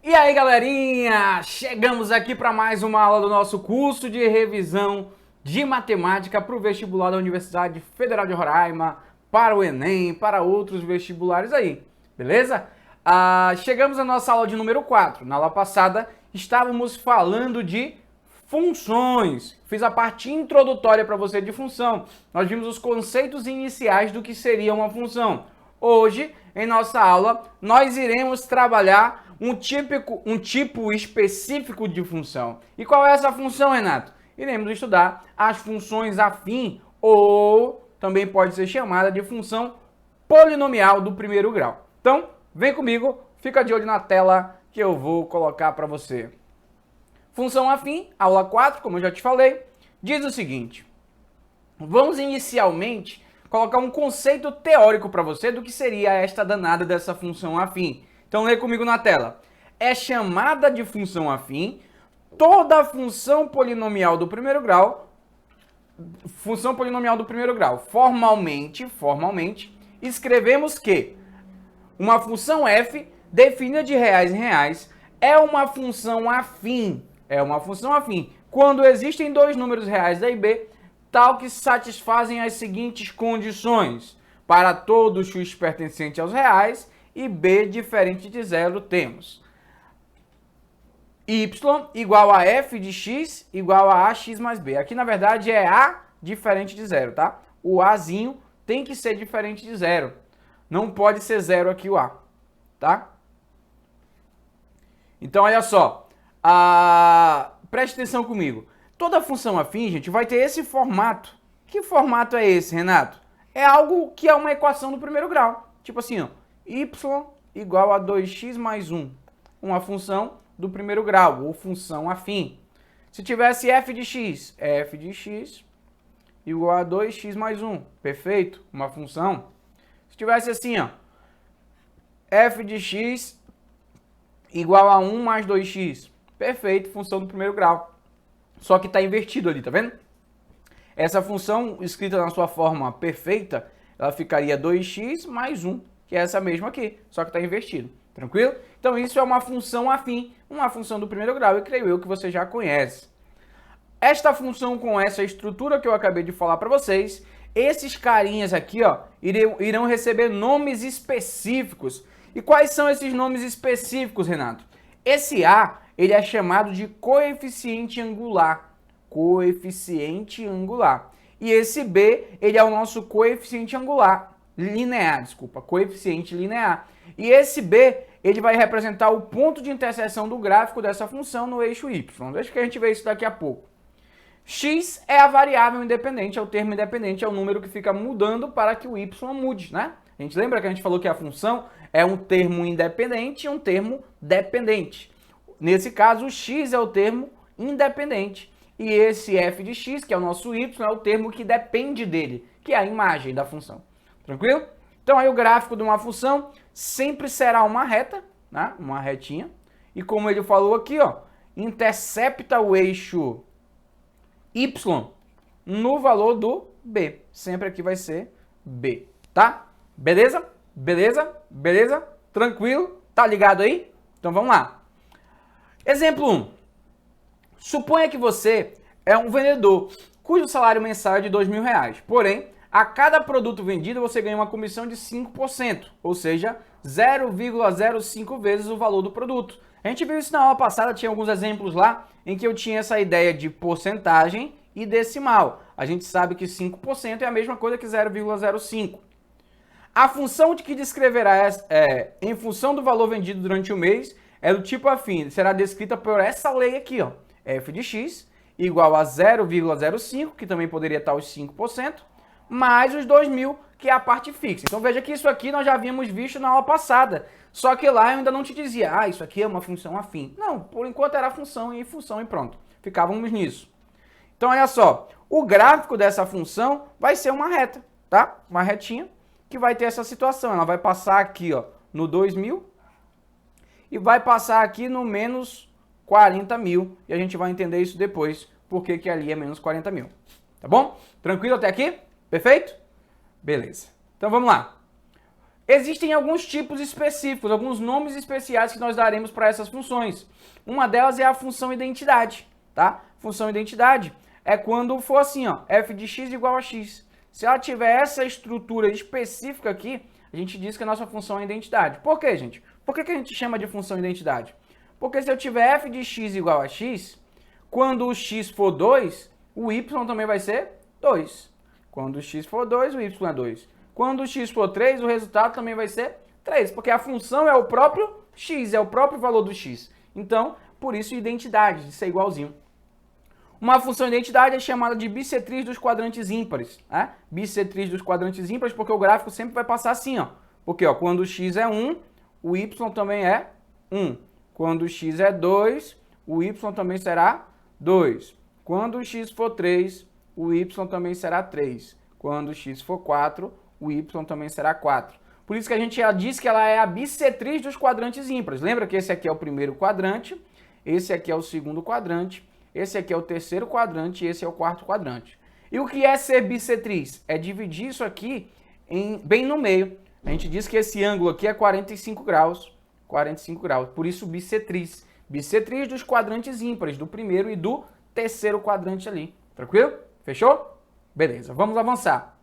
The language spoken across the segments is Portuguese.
E aí, galerinha, chegamos aqui para mais uma aula do nosso curso de revisão de matemática para o vestibular da Universidade Federal de Roraima, para o Enem, para outros vestibulares aí, beleza? Chegamos à nossa aula de número 4. Na aula passada estávamos falando de funções. Fiz a parte introdutória para você de função. Nós vimos os conceitos iniciais do que seria uma função. Hoje, em nossa aula, nós iremos trabalhar um tipo específico de função. E qual é essa função, Renato? Iremos estudar as funções afim, ou também pode ser chamada de função polinomial do primeiro grau. Então, vem comigo, fica de olho na tela que eu vou colocar para você. Função afim, aula 4, como eu já te falei, diz o seguinte. Vamos inicialmente colocar um conceito teórico para você do que seria esta danada dessa função afim. Então, lê comigo na tela. É chamada de função afim toda função polinomial do primeiro grau. Função polinomial do primeiro grau. Formalmente, escrevemos que uma função f definida de reais em reais é uma função afim. É uma função afim quando existem dois números reais a e b, tal que satisfazem as seguintes condições. Para todo x pertencente aos reais e b diferente de zero, temos y igual a f de x igual a ax mais b. Aqui, na verdade, é a diferente de zero, tá? O azinho tem que ser diferente de zero. Não pode ser zero aqui o a, tá? Então, olha só. Preste atenção comigo. Toda função afim, gente, vai ter esse formato. Que formato é esse, Renato? É algo que é uma equação do primeiro grau. Tipo assim, ó, y igual a 2x mais 1. Uma função do primeiro grau, ou função afim. Se tivesse f de x igual a 2x mais 1. Perfeito? Uma função. Se tivesse assim, ó, f de x igual a 1 mais 2x. Perfeito, função do primeiro grau. Só que está invertido ali, tá vendo? Essa função escrita na sua forma perfeita, ela ficaria 2x mais 1, que é essa mesma aqui, só que está invertido. Tranquilo? Então isso é uma função afim, uma função do primeiro grau, e creio eu que você já conhece. Esta função com essa estrutura que eu acabei de falar para vocês, esses carinhas aqui, ó, irão receber nomes específicos. E quais são esses nomes específicos, Renato? Esse a, ele é chamado de coeficiente angular. Coeficiente angular. E esse b, ele é o nosso coeficiente angular, coeficiente linear. E esse b, ele vai representar o ponto de interseção do gráfico dessa função no eixo y. Deixa que a gente ver isso daqui a pouco. X é a variável independente, é o termo independente, é o número que fica mudando para que o y mude, né? A gente lembra que a gente falou que a função é um termo independente e um termo dependente. Nesse caso, o x é o termo independente. E esse f de x, que é o nosso y, é o termo que depende dele, que é a imagem da função. Tranquilo? Então aí o gráfico de uma função sempre será uma reta, né? Uma retinha. E como ele falou aqui, ó, intercepta o eixo y no valor do b. Sempre aqui vai ser b, tá? Beleza? Beleza? Beleza? Tranquilo? Tá ligado aí? Então vamos lá. Exemplo 1. Suponha que você é um vendedor cujo salário mensal é de R$2.000. Porém, a cada produto vendido você ganha uma comissão de 5%, ou seja, 0,05 vezes o valor do produto. A gente viu isso na aula passada, tinha alguns exemplos lá em que eu tinha essa ideia de porcentagem e decimal. A gente sabe que 5% é a mesma coisa que 0,05. A função de que descreverá em função do valor vendido durante o mês é do tipo afim, será descrita por essa lei aqui, ó. F de x igual a 0,05, que também poderia estar os 5%, mais os 2.000, que é a parte fixa. Então veja que isso aqui nós já havíamos visto na aula passada, só que lá eu ainda não te dizia, isso aqui é uma função afim. Não, por enquanto era função e pronto. Ficávamos nisso. Então olha só, o gráfico dessa função vai ser uma reta, tá? Uma retinha que vai ter essa situação. Ela vai passar aqui, ó, no 2.000 e vai passar aqui no menos 40.000, e a gente vai entender isso depois, porque que ali é menos 40.000. Tá bom? Tranquilo até aqui? Perfeito? Beleza. Então vamos lá. Existem alguns tipos específicos, alguns nomes especiais que nós daremos para essas funções. Uma delas é a função identidade, tá? Função identidade é quando for assim, ó, f de x igual a x. Se ela tiver essa estrutura específica aqui, a gente diz que a nossa função é identidade. Por quê, gente? Por que a gente chama de função identidade? Porque se eu tiver f de x igual a x, quando o x for 2, o y também vai ser 2. Quando o x for 2, o y é 2. Quando o x for 3, o resultado também vai ser 3, porque a função é o próprio x, é o próprio valor do x. Então, por isso, identidade, de ser igualzinho. Uma função identidade é chamada de bissetriz dos quadrantes ímpares. Né? Bissetriz dos quadrantes ímpares, porque o gráfico sempre vai passar assim, ó. Porque ó, quando o x é 1, o y também é 1. Quando o x é 2, o y também será 2. Quando o x for 3, o y também será 3. Quando o x for 4, o y também será 4. Por isso que a gente já diz que ela é a bissetriz dos quadrantes ímpares. Lembra que esse aqui é o primeiro quadrante, esse aqui é o segundo quadrante, esse aqui é o terceiro quadrante e esse é o quarto quadrante. E o que é ser bissetriz? É dividir isso aqui bem no meio. A gente diz que esse ângulo aqui é 45 graus. 45 graus. Por isso bissetriz. Bissetriz dos quadrantes ímpares, do primeiro e do terceiro quadrante ali. Tranquilo? Fechou? Beleza, vamos avançar.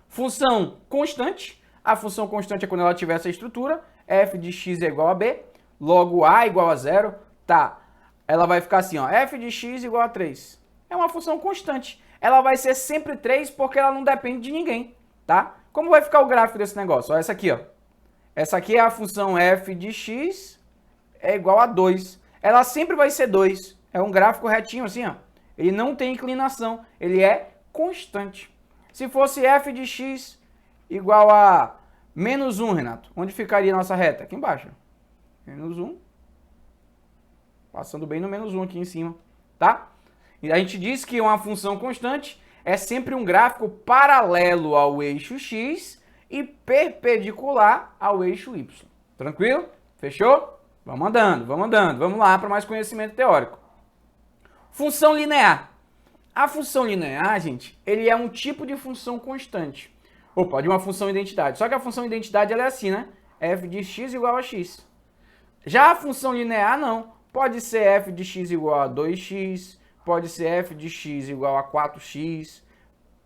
Função constante. A função constante é quando ela tiver essa estrutura. F de x é igual a b. Logo a igual a 0. Tá. Ela vai ficar assim, ó. F de x igual a 3. É uma função constante. Ela vai ser sempre 3 porque ela não depende de ninguém. Tá? Como vai ficar o gráfico desse negócio? Ó, essa aqui, ó. Essa aqui é a função f de x é igual a 2. Ela sempre vai ser 2. É um gráfico retinho assim, ó. Ele não tem inclinação. Ele é constante. Se fosse f de x igual a menos 1, Renato, onde ficaria a nossa reta? Aqui embaixo. Menos 1. Passando bem no menos 1 aqui em cima. Tá? E a gente diz que uma função constante é sempre um gráfico paralelo ao eixo x e perpendicular ao eixo y. Tranquilo? Fechou? Vamos andando, vamos andando. Vamos lá para mais conhecimento teórico. Função linear. A função linear, gente, ele é um tipo de função constante. Opa, de uma função identidade. Só que a função identidade ela é assim, né? F de x igual a x. Já a função linear, não. Pode ser f de x igual a 2x, pode ser f de x igual a 4x,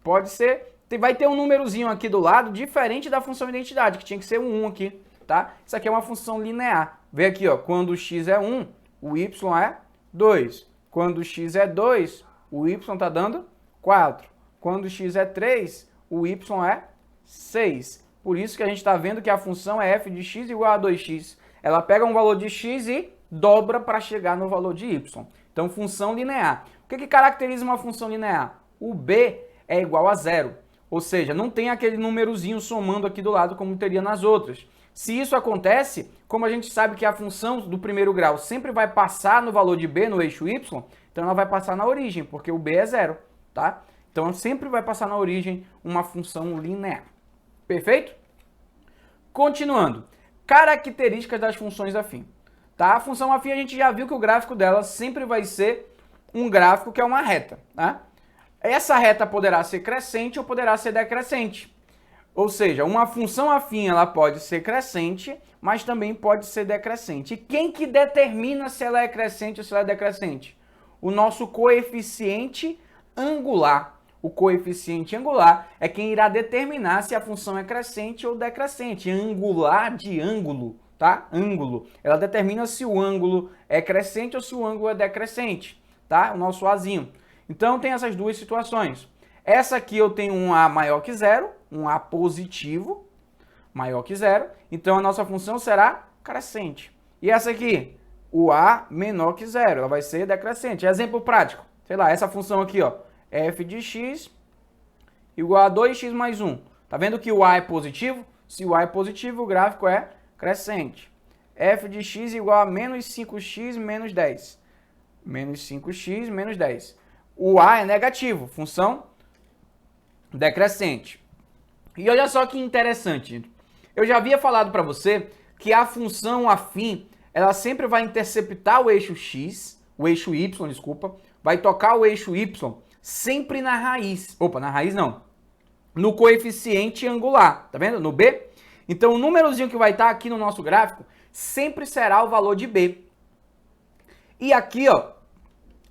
pode ser... Vai ter um númerozinho aqui do lado, diferente da função identidade, que tinha que ser um 1 aqui, tá? Isso aqui é uma função linear. Vê aqui, ó, quando o x é 1, o y é 2. Quando o x é 2, o y está dando 4. Quando o x é 3, o y é 6. Por isso que a gente está vendo que a função é f de x igual a 2x. Ela pega um valor de x e dobra para chegar no valor de y. Então, função linear. O que caracteriza uma função linear? O b é igual a 0. Ou seja, não tem aquele númerozinho somando aqui do lado como teria nas outras. Se isso acontece, como a gente sabe que a função do primeiro grau sempre vai passar no valor de b no eixo y, então ela vai passar na origem, porque o b é 0, tá? Então sempre vai passar na origem uma função linear. Perfeito? Continuando. Características das funções afim. Tá? A função afim a gente já viu que o gráfico dela sempre vai ser um gráfico que é uma reta, tá? Essa reta poderá ser crescente ou poderá ser decrescente. Ou seja, uma função afim ela pode ser crescente, mas também pode ser decrescente. E quem que determina se ela é crescente ou se ela é decrescente? O nosso coeficiente angular. O coeficiente angular é quem irá determinar se a função é crescente ou decrescente. Angular de ângulo, tá? Ângulo. Ela determina se o ângulo é crescente ou se o ângulo é decrescente, tá? O nosso Azinho. Então, tem essas duas situações. Essa aqui eu tenho um A maior que zero, um A positivo, maior que zero. Então, a nossa função será crescente. E essa aqui, o A menor que zero, ela vai ser decrescente. Exemplo prático. Sei lá, essa função aqui, ó, f de x igual a 2x mais 1. Tá vendo que o A é positivo? Se o A é positivo, o gráfico é crescente. F de x igual a menos 5x menos 10. Menos 5x menos 10. O A é negativo, função decrescente. E olha só que interessante. Eu já havia falado para você que a função afim, ela sempre vai interceptar o eixo x, o eixo y, desculpa, vai tocar o eixo y sempre na raiz. Opa, na raiz não. No coeficiente angular, tá vendo? No B. Então, o númerozinho que vai estar aqui no nosso gráfico sempre será o valor de B. E aqui, ó,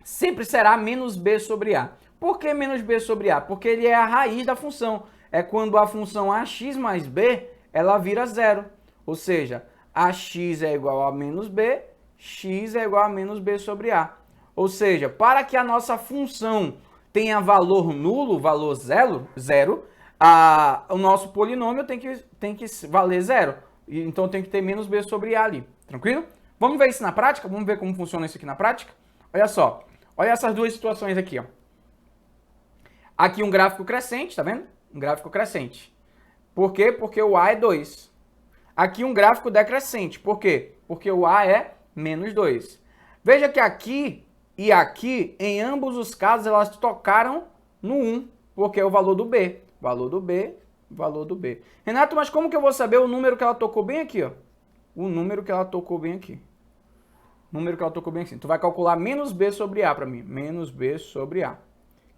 sempre será menos B sobre A. Por que menos B sobre A? Porque ele é a raiz da função. É quando a função ax mais b, ela vira zero. Ou seja, ax é igual a menos b, x é igual a menos b sobre A. Ou seja, para que a nossa função tenha valor nulo, valor zero, o nosso polinômio tem que valer zero. Então tem que ter menos b sobre A ali. Tranquilo? Vamos ver isso na prática? Vamos ver como funciona isso aqui na prática? Olha só. Olha essas duas situações aqui, ó. Aqui um gráfico crescente, tá vendo? Um gráfico crescente. Por quê? Porque o A é 2. Aqui um gráfico decrescente. Por quê? Porque o A é menos 2. Veja que aqui e aqui, em ambos os casos, elas tocaram no 1, porque é o valor do B. Valor do B, valor do B. Renato, mas como que eu vou saber o número que ela tocou bem aqui, ó? O número que ela tocou bem aqui. O número que ela tocou bem aqui. Tu vai calcular menos B sobre A para mim. Menos B sobre A.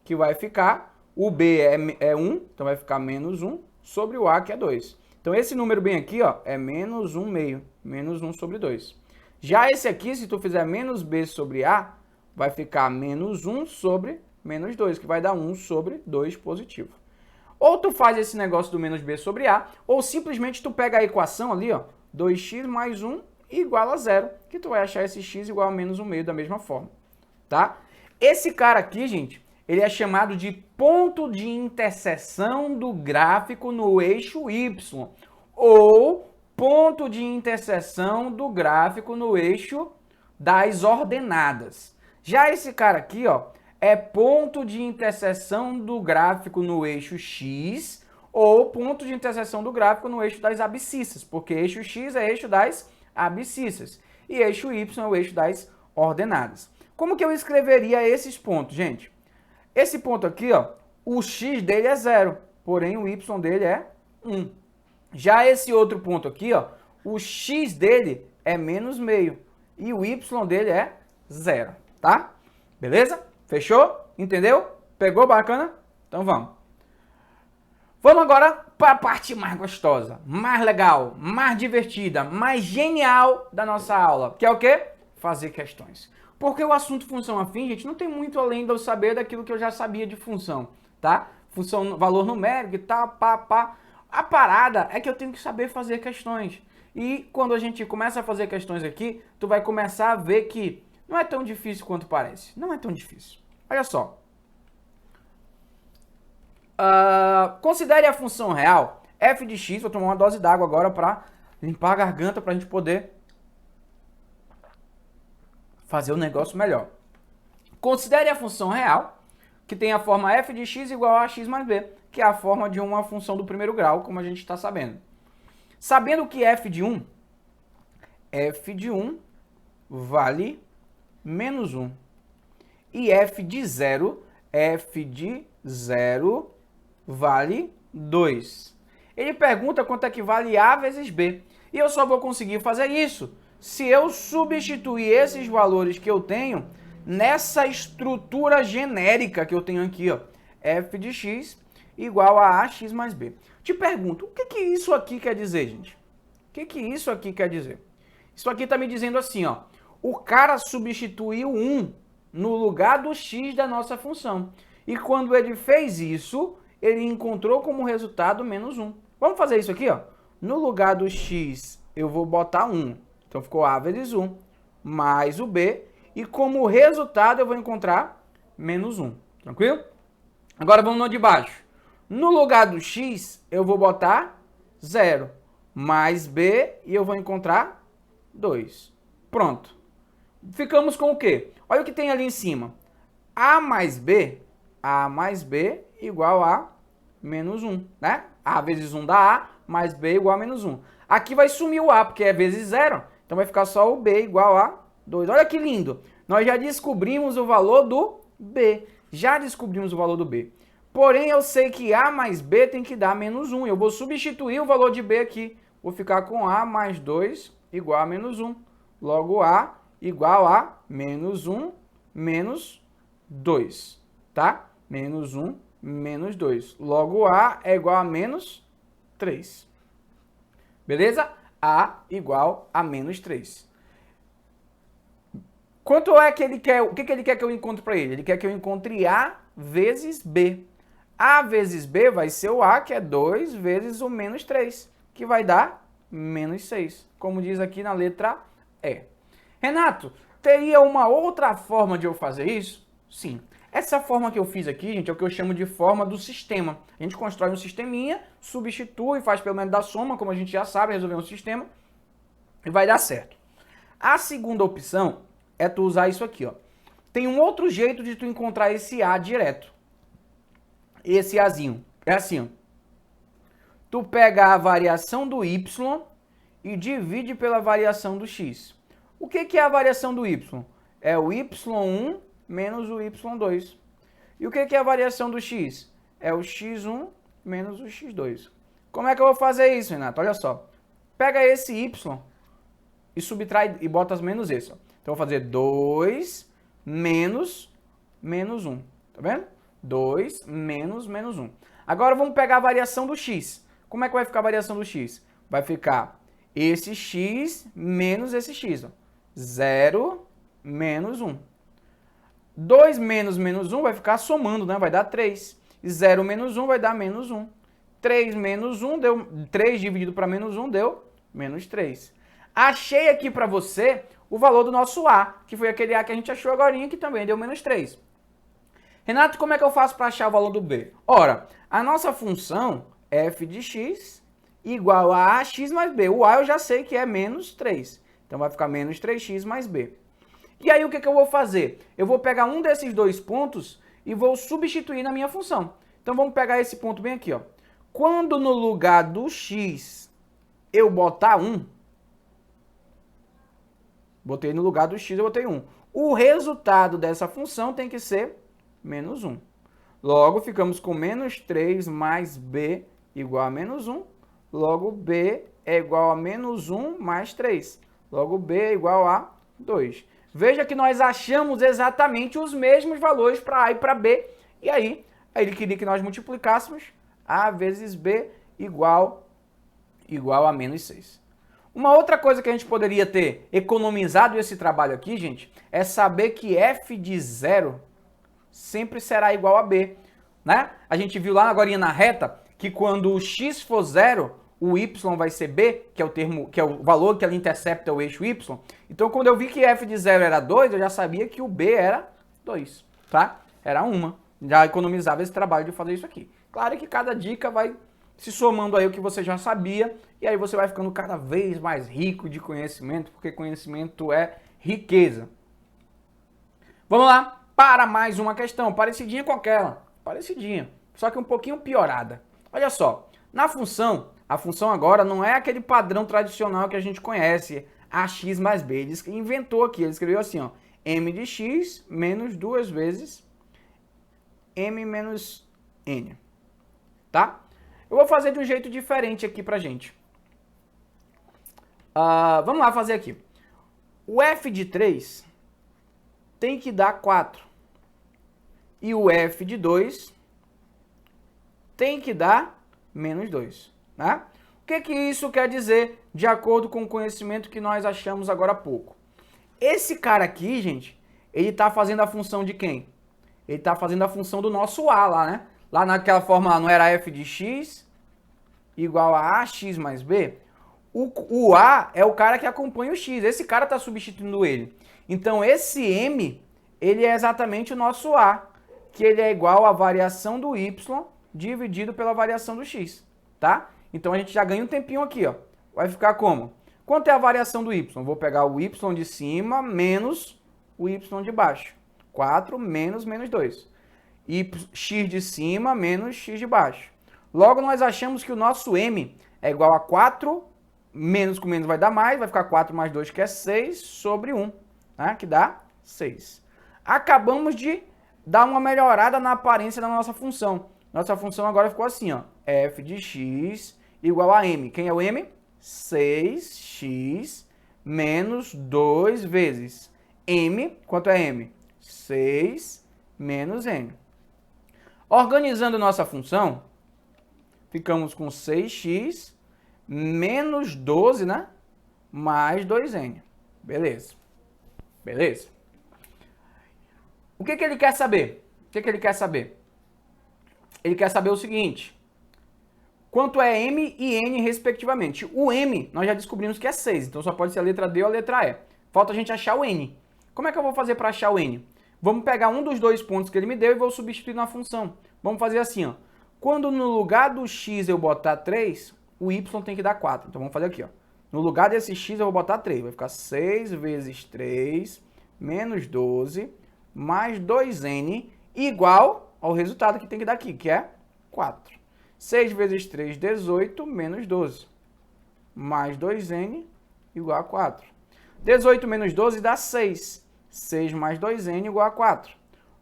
Que vai ficar, o B é 1, então vai ficar menos 1 sobre o A, que é 2. Então esse número bem aqui, ó, é menos 1 meio. Menos 1 sobre 2. Já esse aqui, se tu fizer menos B sobre A, vai ficar menos 1 sobre menos 2, que vai dar 1 sobre 2 positivo. Ou tu faz esse negócio do menos B sobre A, ou simplesmente tu pega a equação ali, ó, 2x mais 1 igual a 0, que tu vai achar esse x igual a menos 1 meio da mesma forma, tá? Esse cara aqui, gente, ele é chamado de ponto de interseção do gráfico no eixo y, ou ponto de interseção do gráfico no eixo das ordenadas. Já esse cara aqui, ó, é ponto de interseção do gráfico no eixo x, ou ponto de interseção do gráfico no eixo das abscissas, porque eixo x é eixo das abscissas e eixo y é o eixo das ordenadas. Como que eu escreveria esses pontos, gente? Esse ponto aqui, ó, o x dele é 0, porém o y dele é 1. Já esse outro ponto aqui, ó, o x dele é menos meio e o y dele é 0, tá? Beleza? Fechou? Entendeu? Pegou? Bacana? Então vamos. Vamos agora para a parte mais gostosa, mais legal, mais divertida, mais genial da nossa aula, que é o quê? Fazer questões. Porque o assunto função afim, gente, não tem muito além de eu saber daquilo que eu já sabia de função, tá? Função, valor numérico e tal, pá. A parada é que eu tenho que saber fazer questões. E quando a gente começa a fazer questões aqui, tu vai começar a ver que não é tão difícil quanto parece. Não é tão difícil. Olha só. Considere a função real f de x. Vou tomar uma dose d'água agora para limpar a garganta para a gente poder fazer o negócio melhor. Considere a função real, que tem a forma f de x igual a x mais b, que é a forma de uma função do primeiro grau, como a gente está sabendo. Sabendo que f de 1 vale menos 1. E f de 0 vale 2. Ele pergunta quanto é que vale A vezes B. E eu só vou conseguir fazer isso se eu substituir esses valores que eu tenho nessa estrutura genérica que eu tenho aqui, ó. F de x igual a ax mais b. Te pergunto, o que isso aqui quer dizer, gente? O que isso aqui quer dizer? Isso aqui está me dizendo assim, ó. O cara substituiu 1 no lugar do x da nossa função. E quando ele fez isso, ele encontrou como resultado menos 1. Vamos fazer isso aqui, ó. No lugar do x, eu vou botar 1. Então ficou A vezes 1 mais o B. E como resultado, eu vou encontrar menos 1. Tranquilo? Agora vamos no de baixo. No lugar do x, eu vou botar 0 mais B e eu vou encontrar 2. Pronto. Ficamos com o quê? Olha o que tem ali em cima. A mais B igual a menos 1, né? A vezes 1 dá A, mais B igual a menos 1. Aqui vai sumir o A, porque é vezes 0, então vai ficar só o B igual a 2. Olha que lindo! Nós já descobrimos o valor do B. Já descobrimos o valor do B. Porém, eu sei que A mais B tem que dar menos 1. Eu vou substituir o valor de B aqui. Vou ficar com A mais 2 igual a menos 1. Logo, A igual a menos 1 menos 2, tá? Menos 1 menos 2. Logo, A é igual a menos 3. Beleza? A igual a menos 3. Quanto é que ele quer? O que ele quer que eu encontre para ele? Ele quer que eu encontre A vezes B. A vezes B vai ser o A, que é 2 vezes o menos 3, que vai dar menos 6, como diz aqui na letra E. Renato, teria uma outra forma de eu fazer isso? Sim. Essa forma que eu fiz aqui, gente, é o que eu chamo de forma do sistema. A gente constrói um sisteminha, substitui, faz pelo menos da soma, como a gente já sabe, resolver um sistema, e vai dar certo. A segunda opção é tu usar isso aqui, ó. Tem um outro jeito de tu encontrar esse A direto. Esse Azinho. É assim, ó. Tu pega a variação do Y e divide pela variação do X. O que é a variação do Y? É o Y1 menos o Y2. E o que é a variação do X? É o X1 menos o X2. Como é que eu vou fazer isso, Renato? Olha só. Pega esse Y e subtrai e bota menos esse. Ó. Então eu vou fazer 2 menos 1. Tá vendo? 2 menos 1. Agora vamos pegar a variação do X. Como é que vai ficar a variação do X? Vai ficar esse X menos esse X. Ó. 0 menos 1. 2 menos 1 vai ficar somando, né? Vai dar 3. E 0 menos 1 vai dar menos 1. 3 menos 1 deu... 3 dividido para menos 1 deu menos 3. Achei aqui para você o valor do nosso A, que foi aquele A que a gente achou agora, que também deu menos 3. Renato, como é que eu faço para achar o valor do B? Ora, a nossa função f de x igual a ax mais b. O A eu já sei que é menos 3. Então vai ficar menos 3x mais b. E aí o que eu vou fazer? Eu vou pegar um desses dois pontos e vou substituir na minha função. Então vamos pegar esse ponto bem aqui, ó. Quando no lugar do x eu botar 1, botei no lugar do x, eu botei 1. O resultado dessa função tem que ser menos 1. Logo, ficamos com menos 3 mais b igual a menos 1. Logo, b é igual a menos 1 mais 3. Logo, b é igual a 2. Veja que nós achamos exatamente os mesmos valores para A e para B. E aí, ele queria que nós multiplicássemos A vezes B igual a menos 6. Uma outra coisa que a gente poderia ter economizado esse trabalho aqui, gente, é saber que f de 0 sempre será igual a b. Né? A gente viu lá agora na reta que quando o x for 0, o y vai ser b, que é o valor que ela intercepta o eixo y. Então, quando eu vi que f de 0 era 2, eu já sabia que o b era 2, tá? Era 1. Já economizava esse trabalho de fazer isso aqui. Claro que cada dica vai se somando aí o que você já sabia, e aí você vai ficando cada vez mais rico de conhecimento, porque conhecimento é riqueza. Vamos lá para mais uma questão, parecidinha com aquela, parecidinha, só que um pouquinho piorada. Olha só, na função, a função agora não é aquele padrão tradicional que a gente conhece, ax mais b. Ele inventou aqui, ele escreveu assim, ó, m de x menos 2 vezes m menos n, tá? Eu vou fazer de um jeito diferente aqui pra gente. Vamos lá fazer aqui. O f de 3 tem que dar 4. E o f de 2 tem que dar menos 2. Né? O que isso quer dizer de acordo com o conhecimento que nós achamos agora há pouco? Esse cara aqui, gente, ele está fazendo a função de quem? Ele está fazendo a função do nosso A lá, né? Lá naquela forma lá, não era f de x igual a ax mais b? O A é o cara que acompanha o x. Esse cara está substituindo ele. Então, esse m, ele é exatamente o nosso A, que ele é igual à variação do y dividido pela variação do x, tá? Então, a gente já ganha um tempinho aqui, ó. Vai ficar como? Quanto é a variação do y? Vou pegar o y de cima menos o y de baixo. 4 menos 2. X de cima menos x de baixo. Logo, nós achamos que o nosso m é igual a 4, menos com menos vai dar mais, vai ficar 4 mais 2, que é 6, sobre 1, né? Que dá 6. Acabamos de dar uma melhorada na aparência da nossa função. Nossa função agora ficou assim, ó, f de x igual a m. Quem é o m? 6x menos 2 vezes m. Quanto é m? 6 menos n. Organizando nossa função, ficamos com 6x menos 12, né? Mais 2n. Beleza. Beleza? O que ele quer saber? O que ele quer saber? Ele quer saber o seguinte. Quanto é m e n, respectivamente? O m, nós já descobrimos que é 6, então só pode ser a letra D ou a letra E. Falta a gente achar o n. Como é que eu vou fazer para achar o n? Vamos pegar um dos dois pontos que ele me deu e vou substituir na função. Vamos fazer assim, ó. Quando no lugar do x eu botar 3, o y tem que dar 4. Então vamos fazer aqui, ó. No lugar desse x eu vou botar 3. Vai ficar 6 vezes 3 menos 12 mais 2n igual ao resultado que tem que dar aqui, que é 4. 6 vezes 3, 18 menos 12 mais 2n igual a 4. 18 menos 12 dá 6. 6 mais 2n igual a 4.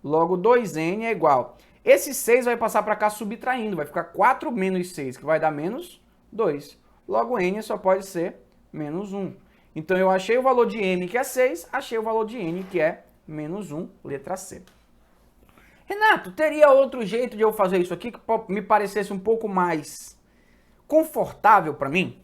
Logo, 2n é igual. Esse 6 vai passar para cá subtraindo. Vai ficar 4 menos 6, que vai dar menos 2. Logo, n só pode ser menos 1. Então, eu achei o valor de m, que é 6. Achei o valor de n, que é menos 1, letra C. Renato, teria outro jeito de eu fazer isso aqui que me parecesse um pouco mais confortável para mim?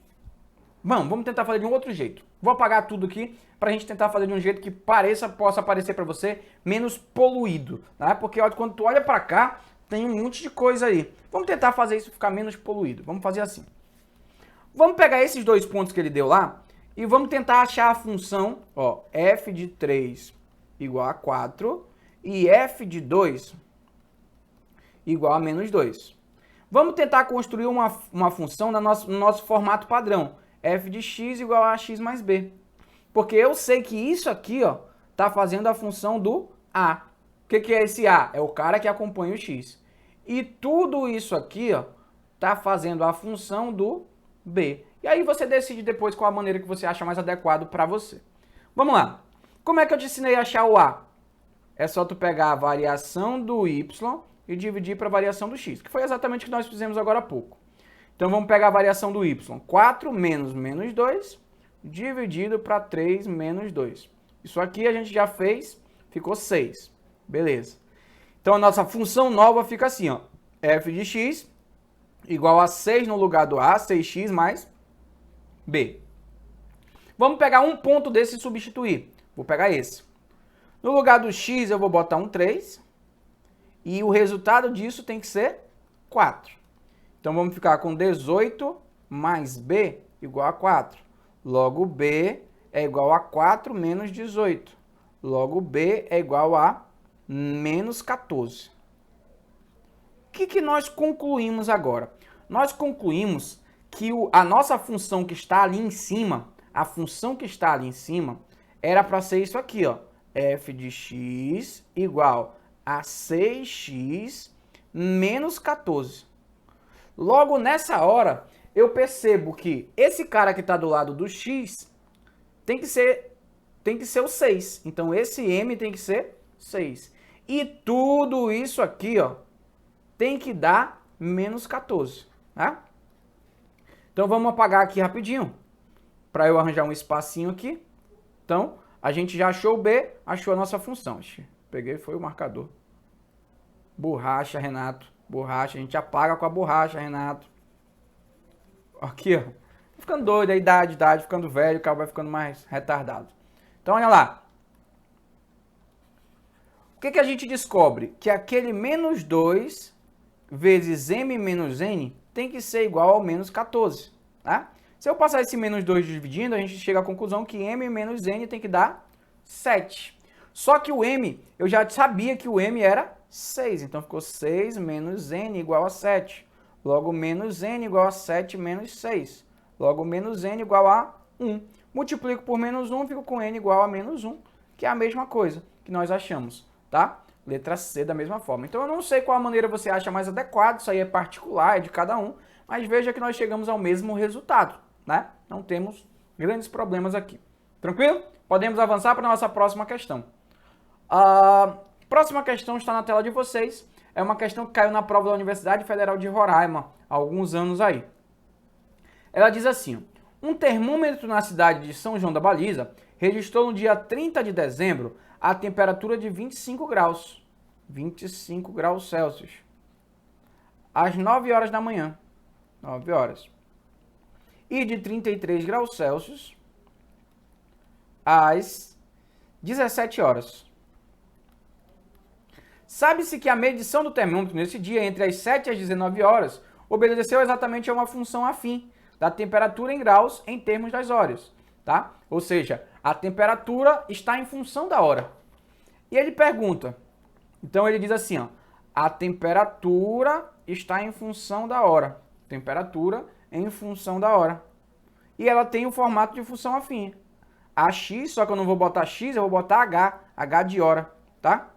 Vamos tentar fazer de um outro jeito. Vou apagar tudo aqui para a gente tentar fazer de um jeito que possa parecer para você menos poluído, tá? Porque quando tu olha para cá, tem um monte de coisa aí. Vamos tentar fazer isso ficar menos poluído. Vamos fazer assim. Vamos pegar esses dois pontos que ele deu lá e vamos tentar achar a função, ó, f de 3 igual a 4 e f de 2 igual a menos 2. Vamos tentar construir uma função no nosso formato padrão. F de x igual a x mais b. Porque eu sei que isso aqui, ó, tá fazendo a função do a. O que é esse a? É o cara que acompanha o x. E tudo isso aqui, ó, tá fazendo a função do b. E aí você decide depois qual a maneira que você acha mais adequado para você. Vamos lá. Como é que eu te ensinei a achar o a? É só tu pegar a variação do y e dividir para a variação do x, que foi exatamente o que nós fizemos agora há pouco. Então, vamos pegar a variação do y. 4 menos menos 2, dividido para 3 menos 2. Isso aqui a gente já fez, ficou 6. Beleza. Então, a nossa função nova fica assim, ó. F de x igual a 6 no lugar do a, 6x mais b. Vamos pegar um ponto desse e substituir. Vou pegar esse. No lugar do x, eu vou botar um 3. E o resultado disso tem que ser 4. Então, vamos ficar com 18 mais b igual a 4. Logo, b é igual a 4 menos 18. Logo, b é igual a menos 14. O que nós concluímos agora? Nós concluímos que a nossa função que está ali em cima, a função que está ali em cima, era para ser isso aqui, ó. F de x igual a 6x menos 14. Logo, nessa hora, eu percebo que esse cara que está do lado do x tem que ser o 6. Então, esse m tem que ser 6. E tudo isso aqui, ó, tem que dar menos 14. Tá? Então, vamos apagar aqui rapidinho, para eu arranjar um espacinho aqui. Então, a gente já achou o b, achou a nossa função. Peguei, foi o marcador. Borracha, Renato. Borracha, a gente apaga com a borracha, Renato. Aqui, ó. Ficando doido, a idade, ficando velho, o cara vai ficando mais retardado. Então, olha lá. O que a gente descobre? Que aquele menos 2 vezes m menos n tem que ser igual ao menos 14, tá? Se eu passar esse menos 2 dividindo, a gente chega à conclusão que m menos n tem que dar 7. Só que o m, eu já sabia que o m era 6, então ficou 6 menos n igual a 7. Logo, menos n igual a 7 menos 6. Logo, menos n igual a 1. Multiplico por menos 1, fico com n igual a menos 1, que é a mesma coisa que nós achamos, tá? Letra C da mesma forma. Então, eu não sei qual a maneira você acha mais adequada, isso aí é particular, é de cada um, mas veja que nós chegamos ao mesmo resultado, né? Não temos grandes problemas aqui. Tranquilo? Podemos avançar para a nossa próxima questão. A próxima questão está na tela de vocês. É uma questão que caiu na prova da Universidade Federal de Roraima, há alguns anos aí. Ela diz assim: um termômetro na cidade de São João da Baliza registrou no dia 30 de dezembro a temperatura de 25 graus. 25 graus Celsius. Às 9 horas da manhã. 9 horas. e de 33 graus Celsius às 17 horas. Sabe-se que a medição do termômetro nesse dia, entre as 7 e as 19 horas, obedeceu exatamente a uma função afim da temperatura em graus em termos das horas, tá? Ou seja, a temperatura está em função da hora. E ele pergunta, então ele diz assim, ó, a temperatura está em função da hora. Temperatura em função da hora. E ela tem o formato de função afim. AX, só que eu não vou botar X, eu vou botar H. H de hora, tá?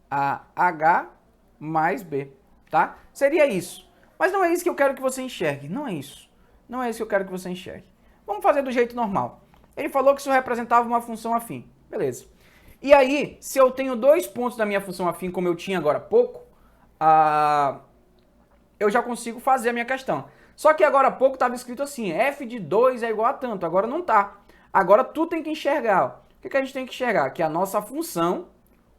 A H mais B, tá? Seria isso. Mas não é isso que eu quero que você enxergue. Não é isso. Não é isso que eu quero que você enxergue. Vamos fazer do jeito normal. Ele falou que isso representava uma função afim. Beleza. E aí, se eu tenho 2 pontos da minha função afim, como eu tinha agora há pouco, eu já consigo fazer a minha questão. Só que agora há pouco estava escrito assim, f de 2 é igual a tanto. Agora não tá. Agora tu tem que enxergar. Ó. O que a gente tem que enxergar? Que a nossa função,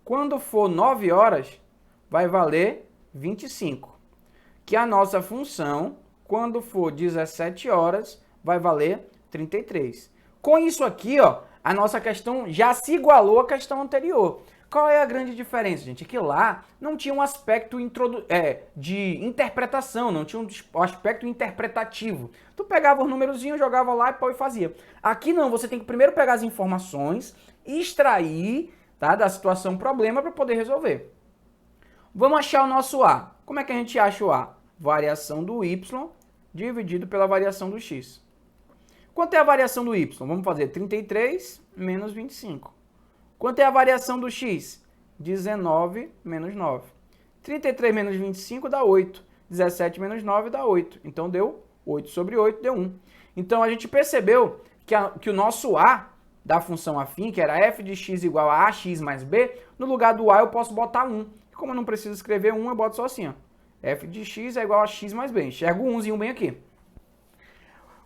quando for 9 horas, vai valer 25. Que a nossa função, quando for 17 horas, vai valer 33. Com isso aqui, ó, a nossa questão já se igualou à questão anterior. Qual é a grande diferença, gente? É que lá não tinha um aspecto de interpretação, não tinha um aspecto interpretativo. Tu pegava os numerozinhos, jogava lá e fazia. Aqui não, você tem que primeiro pegar as informações, extrair, tá, da situação problema para poder resolver. Vamos achar o nosso A. Como é que a gente acha o A? Variação do Y dividido pela variação do X. Quanto é a variação do Y? Vamos fazer 33 menos 25. Quanto é a variação do X? 19 menos 9. 33 menos 25 dá 8. 17 menos 9 dá 8. Então deu 8 sobre 8, deu 1. Então a gente percebeu que o nosso A da função afim, que era f de x igual a ax mais b, no lugar do A eu posso botar 1. E como eu não preciso escrever 1, eu boto só assim, ó. F de x é igual a x mais b. Enxergo o 1zinho bem aqui.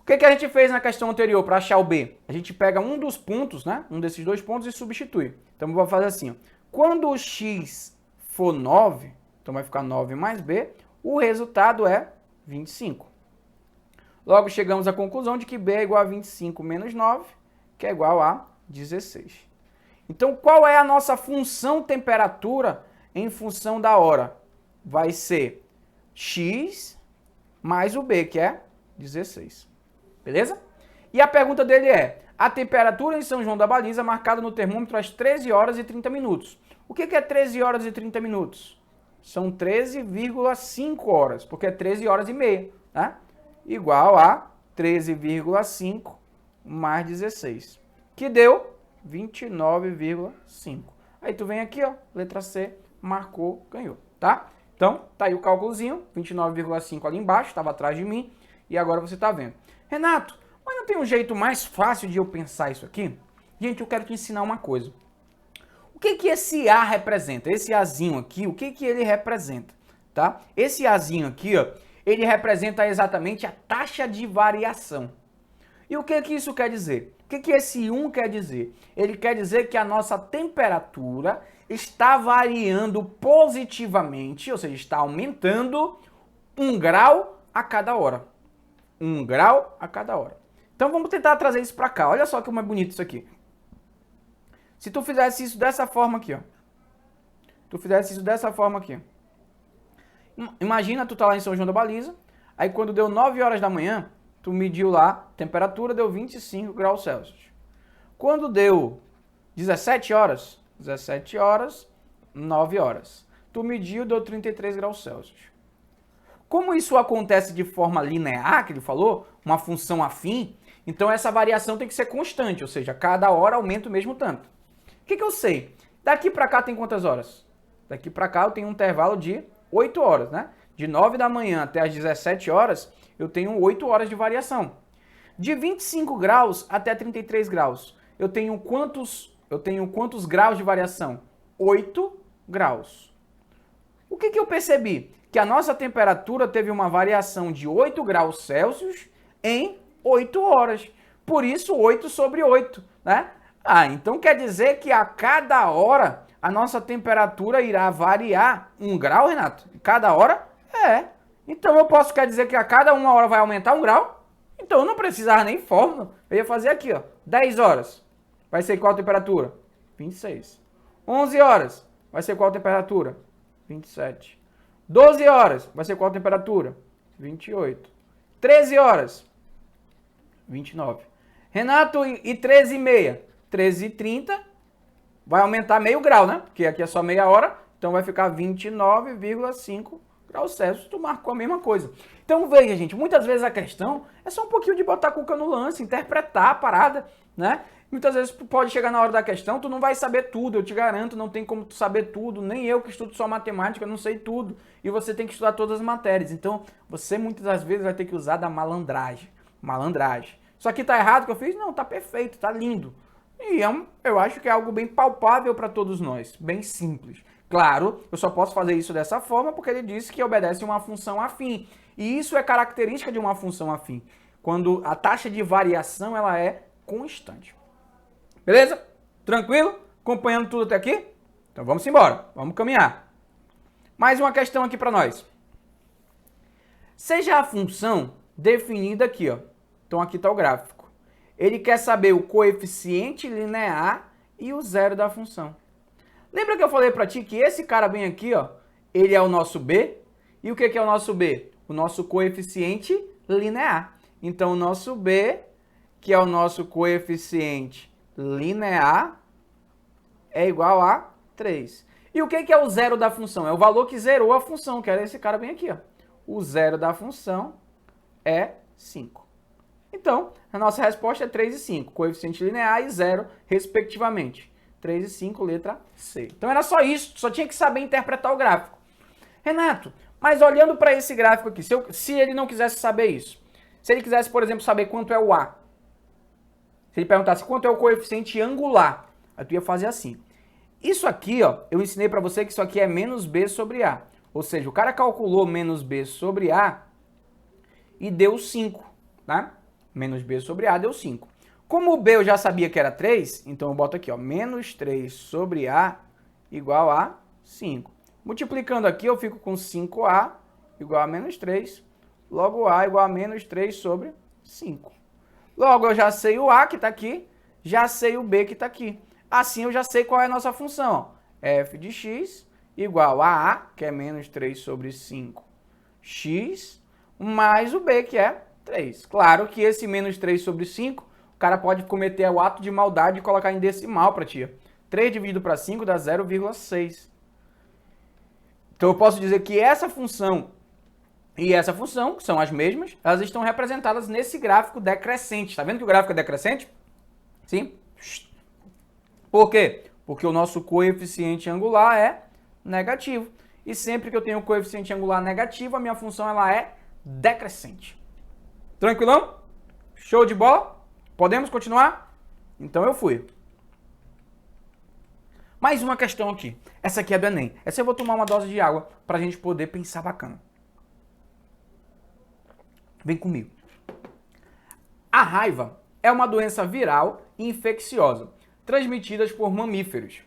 O que a gente fez na questão anterior para achar o B? A gente pega um dos pontos, né? Um desses 2 pontos e substitui. Então eu vou fazer assim, ó. Quando o x for 9, então vai ficar 9 mais B, o resultado é 25. Logo chegamos à conclusão de que B é igual a 25 menos 9, que é igual a 16. Então qual é a nossa função temperatura em função da hora? Vai ser x mais o B, que é 16. Beleza? E a pergunta dele é, a temperatura em São João da Baliza marcada no termômetro às 13 horas e 30 minutos. O que é 13 horas e 30 minutos? São 13,5 horas, porque é 13 horas e meia, né? Igual a 13,5 mais 16, que deu 29,5. Aí tu vem aqui, ó, letra C, marcou, ganhou, tá? Então, tá aí o cálculozinho, 29,5 ali embaixo, estava atrás de mim, e agora você tá vendo. Renato, mas não tem um jeito mais fácil de eu pensar isso aqui? Gente, eu quero te ensinar uma coisa. O que esse A representa? Esse Azinho aqui, o que ele representa? Tá? Esse Azinho aqui, ó, ele representa exatamente a taxa de variação. E o que isso quer dizer? O que esse 1 quer dizer? Ele quer dizer que a nossa temperatura está variando positivamente, ou seja, está aumentando 1 grau a cada hora. 1 grau a cada hora. Então vamos tentar trazer isso para cá. Olha só como é bonito isso aqui. Se tu fizesse isso dessa forma aqui, ó. Tu fizesse isso dessa forma aqui. Imagina, tu tá lá em São João da Baliza, aí quando deu 9 horas da manhã, tu mediu lá, temperatura deu 25 graus Celsius. Quando deu 17 horas, 9 horas. Tu mediu, deu 33 graus Celsius. Como isso acontece de forma linear, que ele falou, uma função afim, então essa variação tem que ser constante, ou seja, cada hora aumenta o mesmo tanto. O que eu sei? Daqui para cá tem quantas horas? Daqui para cá eu tenho um intervalo de 8 horas, né? De 9 da manhã até as 17 horas, eu tenho 8 horas de variação. De 25 graus até 33 graus, eu tenho quantos graus de variação? 8 graus. O que eu percebi? Que a nossa temperatura teve uma variação de 8 graus Celsius em 8 horas. Por isso, 8 sobre 8, né? Então quer dizer que a cada hora a nossa temperatura irá variar 1 grau, Renato? Cada hora? Então eu posso quer dizer que a cada 1 hora vai aumentar 1 grau? Então eu não precisava nem fórmula. Eu ia fazer aqui, ó. 10 horas. Vai ser qual temperatura? 26. 11 horas. Vai ser qual temperatura? 27. 12 horas. Vai ser qual temperatura? 28. 13 horas. 29. Renato, e 13 e meia? 13 e 30. Vai aumentar meio grau, né? Porque aqui é só meia hora. Então vai ficar 29,5 graus Celsius. Tu marcou a mesma coisa. Então veja, gente, muitas vezes a questão é só um pouquinho de botar a cuca no lance, interpretar a parada, né? Muitas vezes tu pode chegar na hora da questão, tu não vai saber tudo, eu te garanto, não tem como tu saber tudo, nem eu que estudo só matemática, eu não sei tudo. E você tem que estudar todas as matérias. Então, você muitas das vezes vai ter que usar da malandragem. Malandragem. Isso aqui tá errado que eu fiz? Não, tá perfeito, tá lindo. E eu acho que é algo bem palpável para todos nós, bem simples. Claro, eu só posso fazer isso dessa forma porque ele disse que obedece uma função afim. E isso é característica de uma função afim, quando a taxa de variação ela é constante. Beleza? Tranquilo? Acompanhando tudo até aqui? Então vamos embora, vamos caminhar. Mais uma questão aqui para nós. Seja a função definida aqui, ó. Então aqui está o gráfico. Ele quer saber o coeficiente linear e o zero da função. Lembra que eu falei para ti que esse cara bem aqui, ó, ele é o nosso b? E o que é o nosso b? O nosso coeficiente linear. Então o nosso b, que é o nosso coeficiente linear, é igual a 3. E o que é o zero da função? É o valor que zerou a função, que era esse cara bem aqui, ó. O zero da função é 5. Então, a nossa resposta é 3 e 5, coeficiente linear e 0, respectivamente. 3 e 5, letra C. Então era só isso, só tinha que saber interpretar o gráfico. Renato, mas olhando para esse gráfico aqui, se ele não quisesse saber isso, se ele quisesse, por exemplo, saber quanto é o A, se ele perguntasse quanto é o coeficiente angular, aí tu ia fazer assim. Isso aqui, ó, eu ensinei para você que isso aqui é menos B sobre A. Ou seja, o cara calculou menos B sobre A e deu 5, tá? Menos B sobre A deu 5. Como o B eu já sabia que era 3, então eu boto aqui, ó, menos 3 sobre A igual a 5. Multiplicando aqui, eu fico com 5A igual a menos 3. Logo, A igual a menos 3 sobre 5. Logo, eu já sei o A que está aqui, já sei o B que está aqui. Assim, eu já sei qual é a nossa função. F de x igual a, que é menos 3 sobre 5x, mais o B, que é 3. Claro que esse menos 3 sobre 5, o cara pode cometer o ato de maldade e colocar em decimal para ti. 3 dividido para 5 dá 0,6. Então eu posso dizer que essa função e essa função, que são as mesmas, elas estão representadas nesse gráfico decrescente. Está vendo que o gráfico é decrescente? Sim? Por quê? Porque o nosso coeficiente angular é negativo. E sempre que eu tenho um coeficiente angular negativo, a minha função ela é decrescente. Tranquilão? Show de bola? Podemos continuar? Então eu fui. Mais uma questão aqui. Essa aqui é do Enem. Essa eu vou tomar uma dose de água para a gente poder pensar bacana. Vem comigo. A raiva é uma doença viral e infecciosa, transmitida por mamíferos.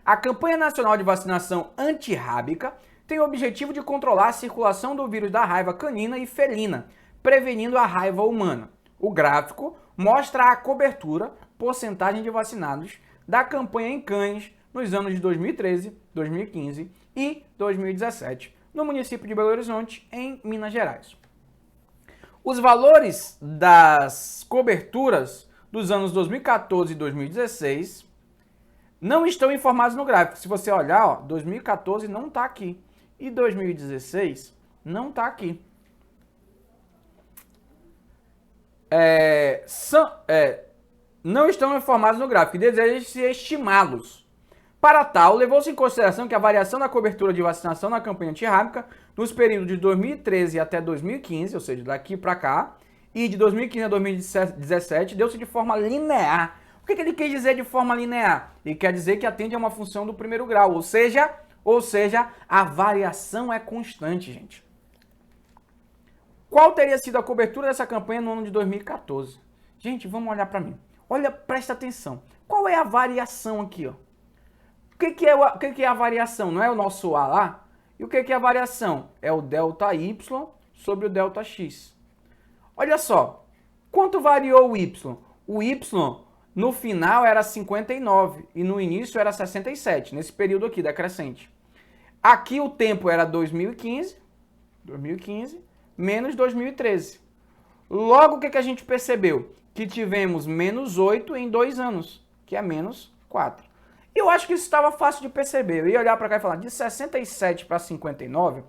A campanha nacional de vacinação antirrábica tem o objetivo de controlar a circulação do vírus da raiva canina e felina, prevenindo a raiva humana. O gráfico mostra a cobertura, porcentagem de vacinados da campanha em cães nos anos de 2013, 2015 e 2017, no município de Belo Horizonte, em Minas Gerais. Os valores das coberturas dos anos 2014 e 2016 não estão informados no gráfico. Se você olhar, ó, 2014 não está aqui e 2016 não está aqui. Não estão informados no gráfico e deseja-se estimá-los. Para tal, levou-se em consideração que a variação da cobertura de vacinação na campanha antirrábica nos períodos de 2013 até 2015, ou seja, daqui para cá, e de 2015 a 2017, deu-se de forma linear. O que ele quer dizer de forma linear? Ele quer dizer que atende a uma função do primeiro grau, ou seja, a variação é constante, gente. Qual teria sido a cobertura dessa campanha no ano de 2014? Gente, vamos olhar para mim. Olha, presta atenção. Qual é a variação aqui, ó? O que é a variação? Não é o nosso A lá? E o que é a variação? É o delta Y sobre o ΔX. Olha só, quanto variou o Y? O Y no final era 59 e no início era 67, nesse período aqui da crescente. Aqui o tempo era 2015 menos 2013. Logo, o que a gente percebeu? Que tivemos menos 8 em 2 anos, que é menos 4. Eu acho que isso estava fácil de perceber. Eu ia olhar para cá e falar, de 67 para 59,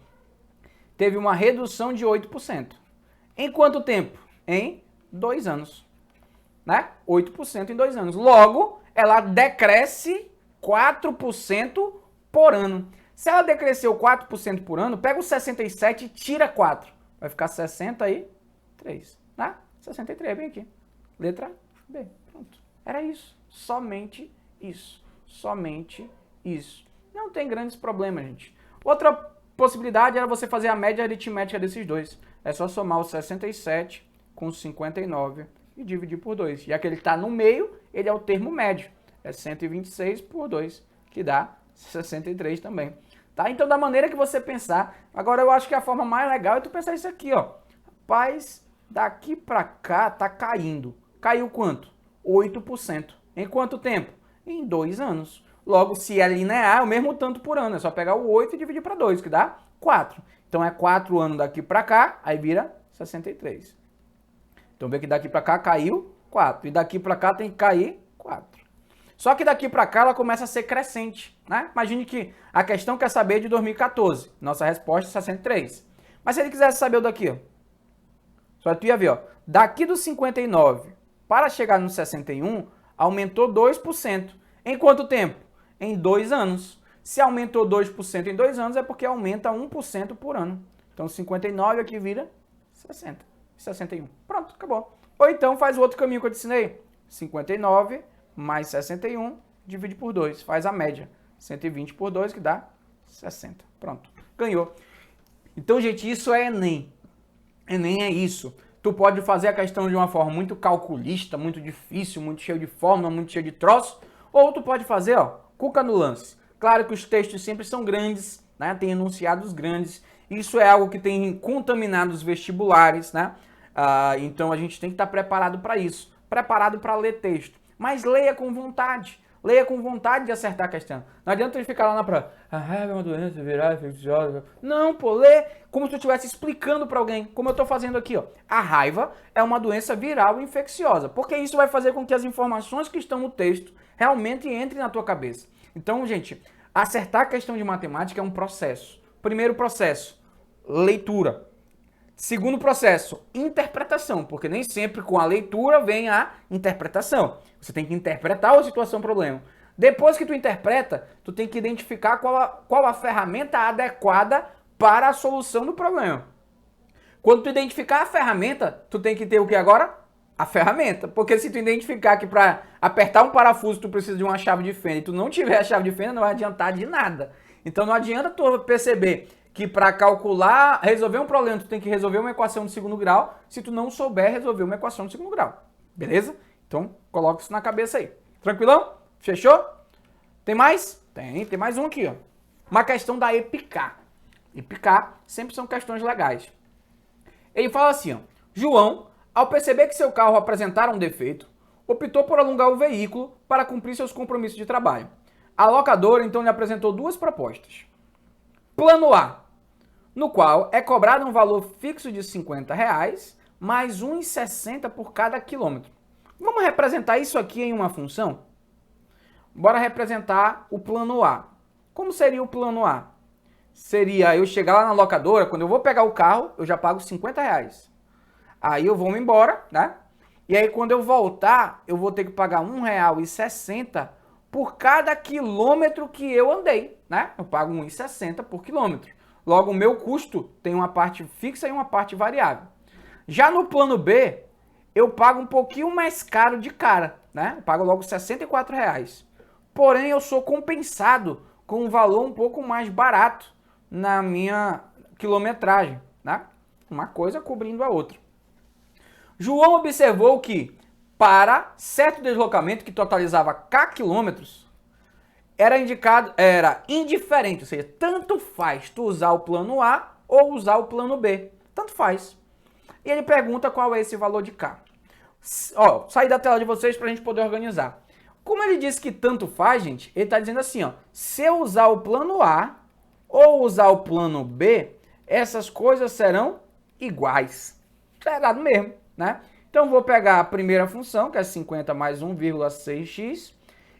teve uma redução de 8%. Em quanto tempo? Em 2 anos. Né? 8% em 2 anos. Logo, ela decresce 4% por ano. Se ela decresceu 4% por ano, pega o 67 e tira 4. Vai ficar 63. Né? 63, bem aqui. Letra B. Pronto. Era isso. Somente isso. Somente isso. Não tem grandes problemas, gente. Outra possibilidade era você fazer a média aritmética desses dois. É só somar o 67 com 59 e dividir por 2. Já que ele está no meio, ele é o termo médio. É 126 por 2, que dá 63 também. Tá? Então, da maneira que você pensar, agora eu acho que a forma mais legal é tu pensar isso aqui, ó. Rapaz, daqui para cá tá caindo. Caiu quanto? 8%. Em quanto tempo? Em 2 anos. Logo, se é linear, é o mesmo tanto por ano. É só pegar o 8 e dividir para 2, que dá 4. Então, é 4 anos daqui para cá, aí vira 63. Então, vê que daqui para cá caiu 4. E daqui para cá tem que cair 4. Só que daqui para cá ela começa a ser crescente, né? Imagine que a questão quer saber de 2014. Nossa resposta é 63. Mas se ele quisesse saber o daqui, ó. Só tu ia ver, ó. Daqui do 59 para chegar no 61, aumentou 2%. Em quanto tempo? Em 2 anos. Se aumentou 2% em 2 anos, é porque aumenta 1% por ano. Então, 59 aqui vira 60. 61. Pronto, acabou. Ou então faz o outro caminho que eu te ensinei. 59 mais 61, divide por 2. Faz a média. 120 por 2, que dá 60. Pronto. Ganhou. Então, gente, isso é Enem. Enem é isso. Tu pode fazer a questão de uma forma muito calculista, muito difícil, muito cheio de fórmula, muito cheio de troço. Ou tu pode fazer, ó, cuca no lance. Claro que os textos sempre são grandes, né? Tem enunciados grandes. Isso é algo que tem contaminado os vestibulares, né? Então a gente tem que estar preparado para isso. Preparado para ler texto. Mas leia com vontade. Leia com vontade de acertar a questão. Não adianta ele ficar lá na prova. A raiva é uma doença viral infecciosa. Não, pô, lê como se tu estivesse explicando para alguém. Como eu estou fazendo aqui, ó. A raiva é uma doença viral infecciosa. Porque isso vai fazer com que as informações que estão no texto realmente entrem na tua cabeça. Então, gente, acertar a questão de matemática é um processo. Primeiro processo, leitura. Segundo processo, interpretação, porque nem sempre com a leitura vem a interpretação. Você tem que interpretar a situação, problema. Depois que tu interpreta, tu tem que identificar qual a ferramenta adequada para a solução do problema. Quando tu identificar a ferramenta, tu tem que ter o que agora? A ferramenta. Porque se tu identificar que para apertar um parafuso tu precisa de uma chave de fenda e tu não tiver a chave de fenda, não vai adiantar de nada. Então não adianta tu perceber que para calcular, resolver um problema, tu tem que resolver uma equação de segundo grau, se tu não souber resolver uma equação de segundo grau. Beleza? Então, coloca isso na cabeça aí. Tranquilão? Fechou? Tem mais? Tem mais um aqui, ó. Uma questão da EPICA. EPICA sempre são questões legais. Ele fala assim, ó. João, ao perceber que seu carro apresentara um defeito, optou por alugar o veículo para cumprir seus compromissos de trabalho. A locadora, então, lhe apresentou 2 propostas. Plano A, no qual é cobrado um valor fixo de R$50, mais R$ 1,60 por cada quilômetro. Vamos representar isso aqui em uma função? Bora representar o plano A. Como seria o plano A? Seria eu chegar lá na locadora, quando eu vou pegar o carro, eu já pago R$50. Aí eu vou me embora, né? E aí quando eu voltar, eu vou ter que pagar R$1,60 por cada quilômetro que eu andei, né? Eu pago R$1,60 por quilômetro. Logo, o meu custo tem uma parte fixa e uma parte variável. Já no plano B, eu pago um pouquinho mais caro de cara, né? Eu pago logo R$64. Porém, eu sou compensado com um valor um pouco mais barato na minha quilometragem, né? Uma coisa cobrindo a outra. João observou que, para certo deslocamento que totalizava K quilômetros, era indiferente, ou seja, tanto faz tu usar o plano A ou usar o plano B. Tanto faz. E ele pergunta qual é esse valor de K. Ó, sair da tela de vocês para a gente poder organizar. Como ele disse que tanto faz, gente, ele está dizendo assim, ó, se eu usar o plano A ou usar o plano B, essas coisas serão iguais. Tá errado mesmo, né? Então, vou pegar a primeira função, que é 50 mais 1,6x,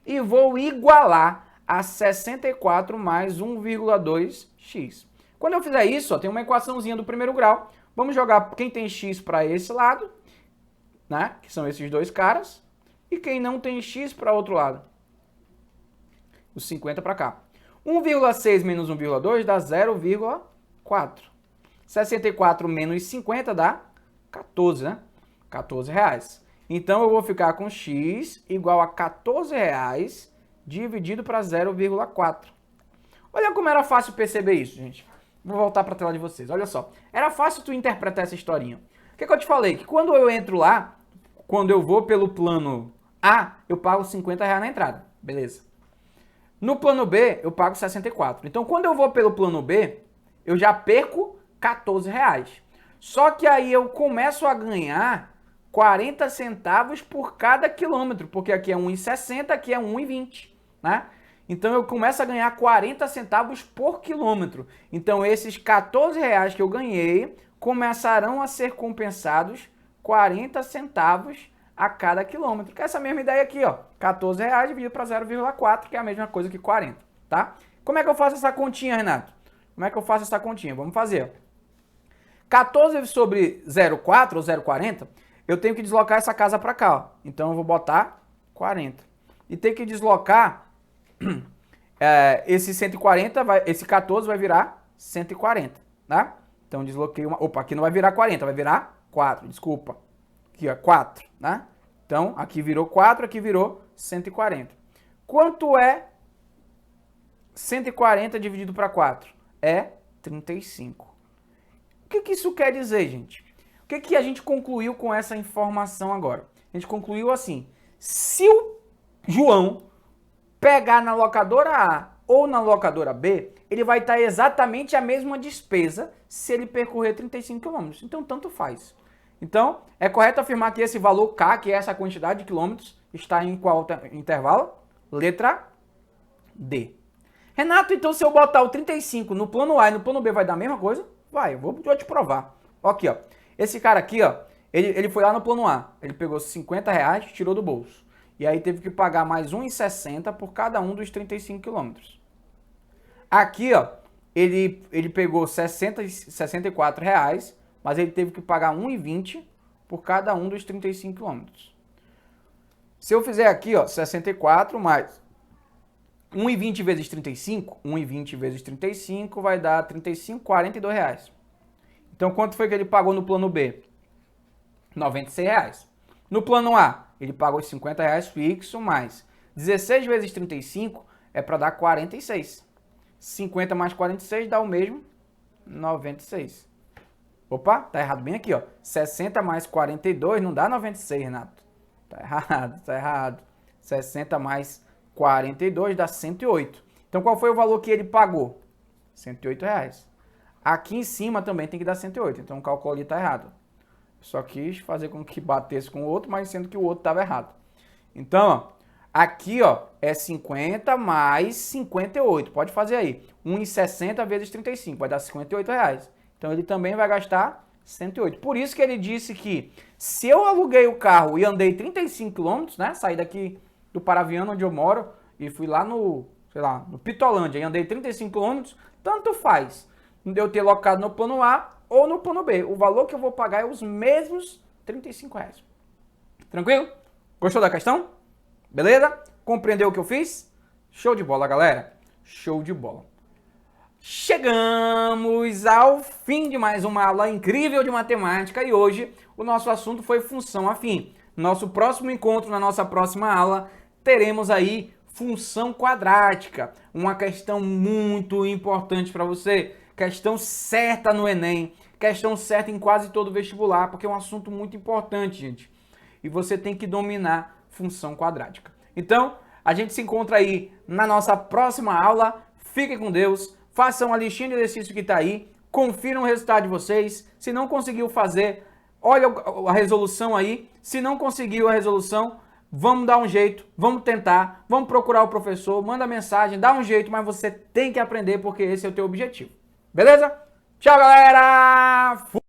e vou igualar a 64 mais 1,2x. Quando eu fizer isso, ó, tem uma equaçãozinha do primeiro grau. Vamos jogar quem tem x para esse lado, né? Que são esses dois caras. E quem não tem x para outro lado. Os 50 para cá. 1,6 menos 1,2 dá 0,4. 64 menos 50 dá 14, né? 14 reais. Então, eu vou ficar com x igual a 14 reais dividido para 0,4. Olha como era fácil perceber isso, gente. Vou voltar para a tela de vocês. Olha só. Era fácil tu interpretar essa historinha. O que eu te falei? Que quando eu entro lá, quando eu vou pelo plano A, eu pago 50 reais na entrada. Beleza. No plano B, eu pago 64. Então, quando eu vou pelo plano B, eu já perco 14 reais. Só que aí eu começo a ganhar 40 centavos por cada quilômetro, porque aqui é 1,60, aqui é 1,20, né? Então eu começo a ganhar 40 centavos por quilômetro. Então esses 14 reais que eu ganhei começarão a ser compensados 40 centavos a cada quilômetro. Que é essa mesma ideia aqui, ó. 14 reais dividido para 0,4, que é a mesma coisa que 40, tá? Como é que eu faço essa continha, Renato? Como é que eu faço essa continha? Vamos fazer. 14 sobre 0,4 ou 0,40, eu tenho que deslocar essa casa para cá, ó. Então eu vou botar 40. E tem que deslocar esse 140, esse 14 vai virar 140, tá? Então desloquei uma... Opa, aqui não vai virar 40, vai virar 4, desculpa. Aqui, ó, 4, né? Então aqui virou 4, aqui virou 140. Quanto é 140 dividido para 4? É 35. O que isso quer dizer, gente? O que a gente concluiu com essa informação agora? A gente concluiu assim, se o João pegar na locadora A ou na locadora B, ele vai estar exatamente a mesma despesa se ele percorrer 35 km. Então, tanto faz. Então, é correto afirmar que esse valor K, que é essa quantidade de quilômetros, está em qual intervalo? Letra D. Renato, então se eu botar o 35 no plano A e no plano B vai dar a mesma coisa? Vai, eu vou te provar. Aqui, ó. Esse cara aqui, ó, ele foi lá no plano A. Ele pegou 50 reais, tirou do bolso. E aí teve que pagar mais 1,60 por cada um dos 35 quilômetros. Aqui, ó, ele pegou 64 reais, mas ele teve que pagar 1,20 por cada um dos 35 quilômetros. Se eu fizer aqui, ó, 64 mais 1,20 vezes 35, 1,20 vezes 35 vai dar 35, 42 reais. Então, quanto foi que ele pagou no plano B? 96 reais. No plano A, ele pagou 50 reais fixo, mais 16 vezes 35 é para dar 46. 50 mais 46 dá o mesmo, 96. Opa, tá errado bem aqui, ó. 60 mais 42 não dá 96, Renato. Tá errado, tá errado. 60 mais 42 dá 108. Então, qual foi o valor que ele pagou? 108 reais. Aqui em cima também tem que dar 108. Então, o cálculo ali tá errado. Só quis fazer com que batesse com o outro, mas sendo que o outro estava errado. Então, ó, aqui, ó, é 50 mais 58. Pode fazer aí. 1,60 vezes 35 vai dar 58 reais. Então, ele também vai gastar 108. Por isso que ele disse que se eu aluguei o carro e andei 35 km, né? Saí daqui do Paraviano, onde eu moro, e fui lá no, sei lá, no Pitolândia e andei 35 km, tanto faz eu ter locado no plano A ou no plano B. O valor que eu vou pagar é os mesmos 35 reais. Tranquilo? Gostou da questão? Beleza? Compreendeu o que eu fiz? Show de bola, galera. Show de bola. Chegamos ao fim de mais uma aula incrível de matemática e hoje o nosso assunto foi função afim. Nosso próximo encontro, na nossa próxima aula, teremos aí função quadrática. Uma questão muito importante para você. Questão certa no Enem. Questão certa em quase todo vestibular, porque é um assunto muito importante, gente. E você tem que dominar função quadrática. Então, a gente se encontra aí na nossa próxima aula. Fiquem com Deus. Façam a listinha de exercício que está aí. confiram o resultado de vocês. Se não conseguiu fazer, olha a resolução aí. Se não conseguiu a resolução, vamos dar um jeito, vamos tentar, vamos procurar o professor, manda mensagem, dá um jeito, mas você tem que aprender porque esse é o teu objetivo. Beleza? Tchau, galera! Fui!